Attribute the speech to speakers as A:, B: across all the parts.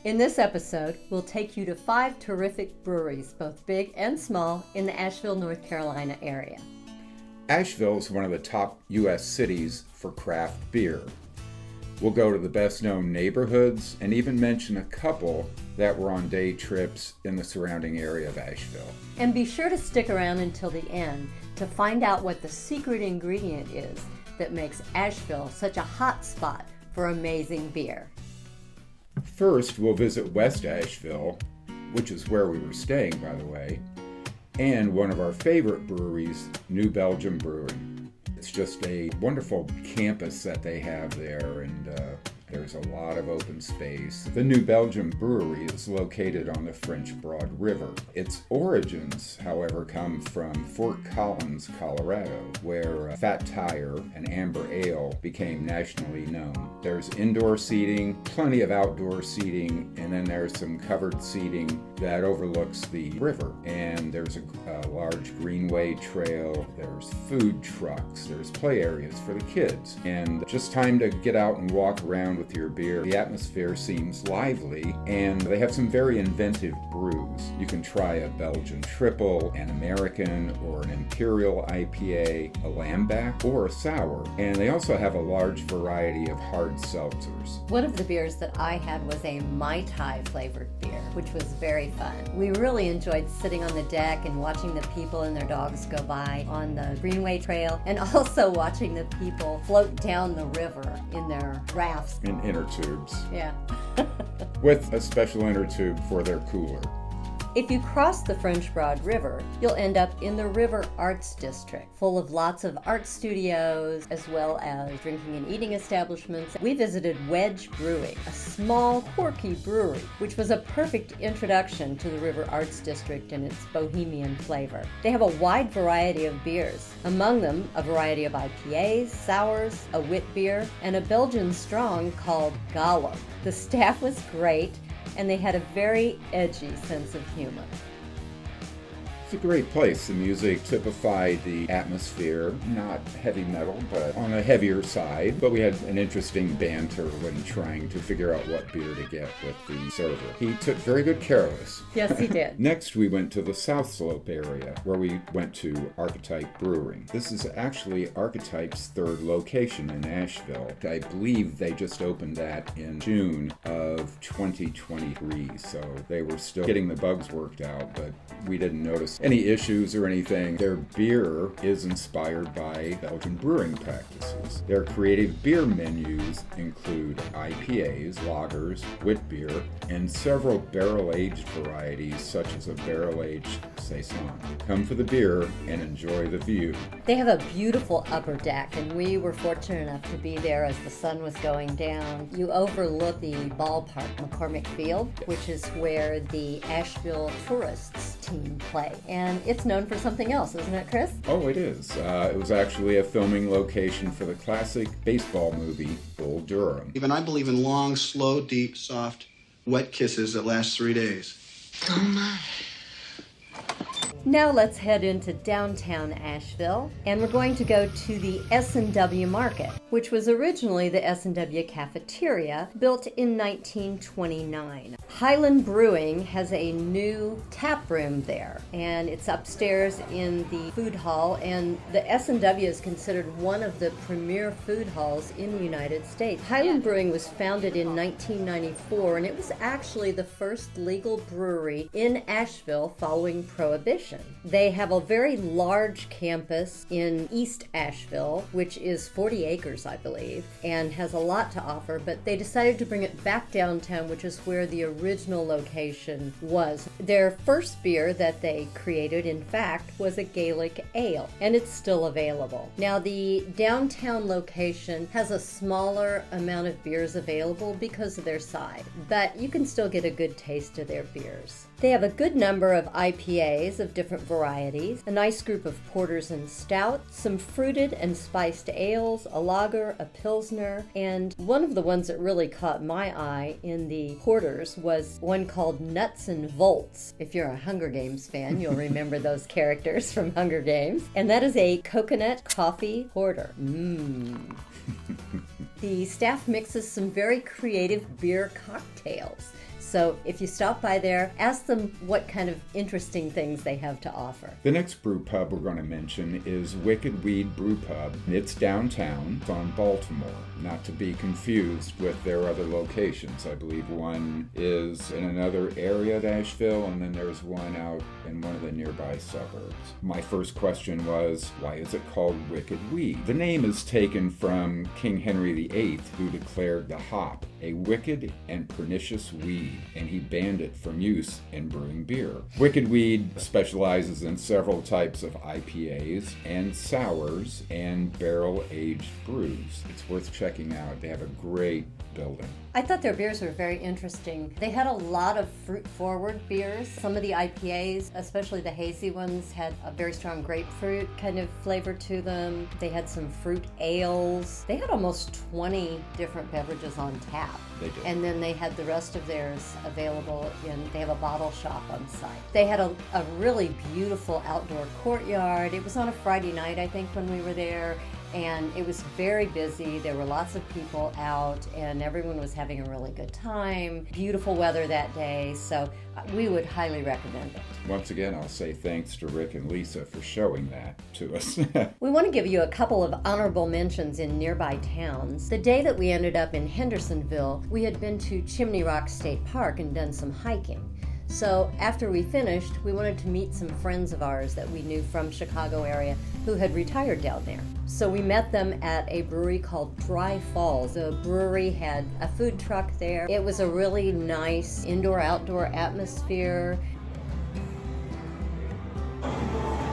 A: In this episode, we'll take you to 5 terrific breweries, both big and small, in the Asheville, North Carolina area.
B: Asheville is one of the top U.S. cities for craft beer. We'll go to the best-known neighborhoods and even mention a couple that were on day trips in the surrounding area of Asheville.
A: And be sure to stick around until the end to find out what the secret ingredient is that makes Asheville such a hot spot for amazing beer.
B: First, we'll visit West Asheville, which is where we were staying, by the way, and one of our favorite breweries, New Belgium Brewing. It's just a wonderful campus that they have there, and there's a lot of open space. The New Belgium Brewery is located on the French Broad River. Its origins, however, come from Fort Collins, Colorado, where Fat Tire and Amber Ale became nationally known. There's indoor seating, plenty of outdoor seating, and then there's some covered seating that overlooks the river. And there's a large greenway trail, there's food trucks, there's play areas for the kids, and just time to get out and walk around with your beer. The atmosphere seems lively, and they have some very inventive brews. You can try a Belgian triple, an American, or an Imperial IPA, a Lamback, or a sour. And they also have a large variety of hard seltzers.
A: One of the beers that I had was a Mai Tai flavored beer, which was very fun. We really enjoyed sitting on the deck and watching the people and their dogs go by on the Greenway Trail, and also watching the people float down the river in their rafts.
B: In inner tubes.
A: Yeah.
B: With a special inner tube for their cooler.
A: If you cross the French Broad River, you'll end up in the River Arts District, full of lots of art studios, as well as drinking and eating establishments. We visited Wedge Brewing, a small, quirky brewery, which was a perfect introduction to the River Arts District and its bohemian flavor. They have a wide variety of beers, among them a variety of IPAs, sours, a wit beer, and a Belgian strong called Gollum. The staff was great, and they had a very edgy sense of humor.
B: It's a great place. The music typified the atmosphere, not heavy metal, but on a heavier side. But we had an interesting banter when trying to figure out what beer to get with the server. He took very good care of us.
A: Yes, he did.
B: Next, we went to the South Slope area, where we went to Archetype Brewing. This is actually Archetype's third location in Asheville. I believe they just opened that in June of 2023, so they were still getting the bugs worked out, but we didn't notice any issues or anything. Their beer is inspired by Belgian brewing practices. Their creative beer menus include IPAs, lagers, wit beer, and several barrel-aged varieties such as a barrel-aged saison. Come for the beer and enjoy the view.
A: They have a beautiful upper deck, and we were fortunate enough to be there as the sun was going down. You overlook the ballpark, McCormick Field, which is where the Asheville Tourists team play. And it's known for something else, isn't it, Chris?
B: Oh, it is. It was actually a filming location for the classic baseball movie, Bull Durham.
C: Even I believe in long, slow, deep, soft, wet kisses that last 3 days.
D: Oh my.
A: Now let's head into downtown Asheville, and we're going to go to the S&W Market, which was originally the S&W Cafeteria, built in 1929. Highland Brewing has a new tap room there, and it's upstairs in the food hall, and the S&W is considered one of the premier food halls in the United States. Highland Brewing was founded in 1994, and it was actually the first legal brewery in Asheville following Prohibition. They have a very large campus in East Asheville, which is 40 acres, I believe, and has a lot to offer, but they decided to bring it back downtown, which is where the original location was. Their first beer that they created, in fact, was a Gaelic ale, and it's still available. Now, the downtown location has a smaller amount of beers available because of their size, but you can still get a good taste of their beers. They have a good number of IPAs of different varieties, a nice group of porters and stouts, some fruited and spiced ales, a lager, a pilsner, and one of the ones that really caught my eye in the porters was one called Nuts and Volts. If you're a Hunger Games fan, you'll remember those characters from Hunger Games. And that is a coconut coffee porter. The staff mixes some very creative beer cocktails. So if you stop by there, ask them what kind of interesting things they have to offer.
B: The next brew pub we're going to mention is Wicked Weed Brew Pub. It's downtown. It's on Baltimore, not to be confused with their other locations. I believe one is in another area of Asheville, and then there's one out in one of the nearby suburbs. My first question was, why is it called Wicked Weed? The name is taken from King Henry VIII, who declared the hop a wicked and pernicious weed, and he banned it from use in brewing beer. Wicked Weed specializes in several types of IPAs and sours and barrel-aged brews. It's worth checking out. They have a great building.
A: I thought their beers were very interesting. They had a lot of fruit-forward beers. Some of the IPAs, especially the hazy ones, had a very strong grapefruit kind of flavor to them. They had some fruit ales. They had almost 20 different beverages on tap.
B: They did.
A: And then they had the rest of theirs available they have a bottle shop on site. They had a really beautiful outdoor courtyard. It was on a Friday night, I think, when we were there. And it was very busy. There were lots of people out, and everyone was having a really good time. Beautiful weather that day, so we would highly recommend it.
B: Once again, I'll say thanks to Rick and Lisa for showing that to us.
A: We want to give you a couple of honorable mentions in nearby towns. The day that we ended up in Hendersonville, we had been to Chimney Rock State Park and done some hiking. So after we finished, we wanted to meet some friends of ours that we knew from Chicago area who had retired down there. So we met them at a brewery called Dry Falls. The brewery had a food truck there. It was a really nice indoor-outdoor atmosphere.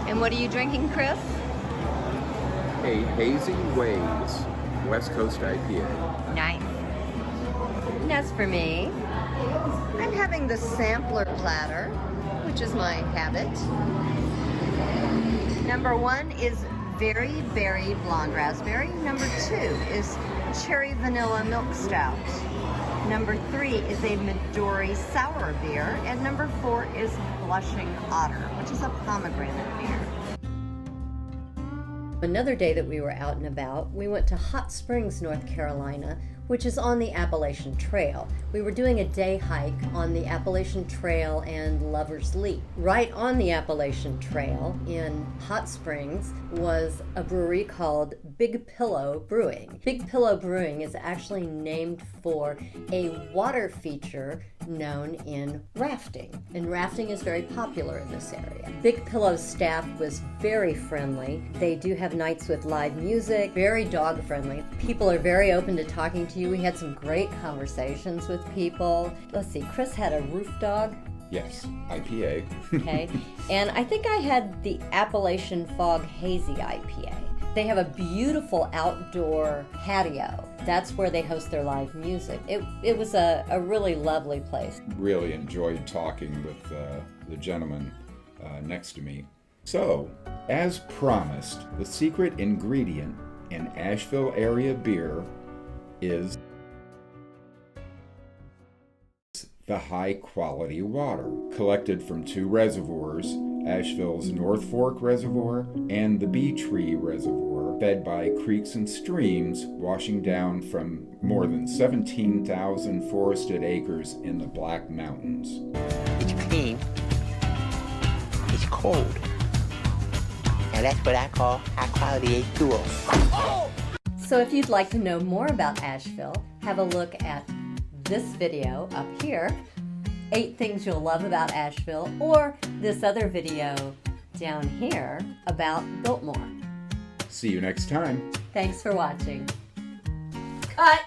A: And what are you drinking, Chris?
B: A Hazy Ways West Coast IPA.
A: Nice. And as for me, I'm having the sampler platter, which is my habit. Number 1 is Very Berry Blonde Raspberry. Number 2 is Cherry Vanilla Milk Stout. Number 3 is a Midori Sour Beer. And number 4 is Blushing Otter, which is a pomegranate beer. Another day that we were out and about, we went to Hot Springs, North Carolina, which is on the Appalachian Trail. We were doing a day hike on the Appalachian Trail and Lover's Leap. Right on the Appalachian Trail in Hot Springs was a brewery called Big Pillow Brewing. Big Pillow Brewing is actually named for a water feature known in rafting, and rafting is very popular in this area. Big Pillow's staff was very friendly. They do have nights with live music, very dog friendly. People are very open to talking to you. We had some great conversations with people. Let's see, Chris had a roof dog.
B: Yes, IPA.
A: Okay, and I think I had the Appalachian Fog Hazy IPA. They have a beautiful outdoor patio. That's where they host their live music. It was a really lovely place.
B: Really enjoyed talking with the gentleman next to me. So, as promised, the secret ingredient in Asheville area beer is the high-quality water collected from 2 reservoirs, Asheville's North Fork Reservoir and the Bee Tree Reservoir, fed by creeks and streams washing down from more than 17,000 forested acres in the Black Mountains.
D: It's clean, it's cold, and that's what I call high-quality H2O.
A: So if you'd like to know more about Asheville, have a look at this video up here, 8 Things You'll Love About Asheville, or this other video down here about Biltmore.
B: See you next time.
A: Thanks for watching. Cut!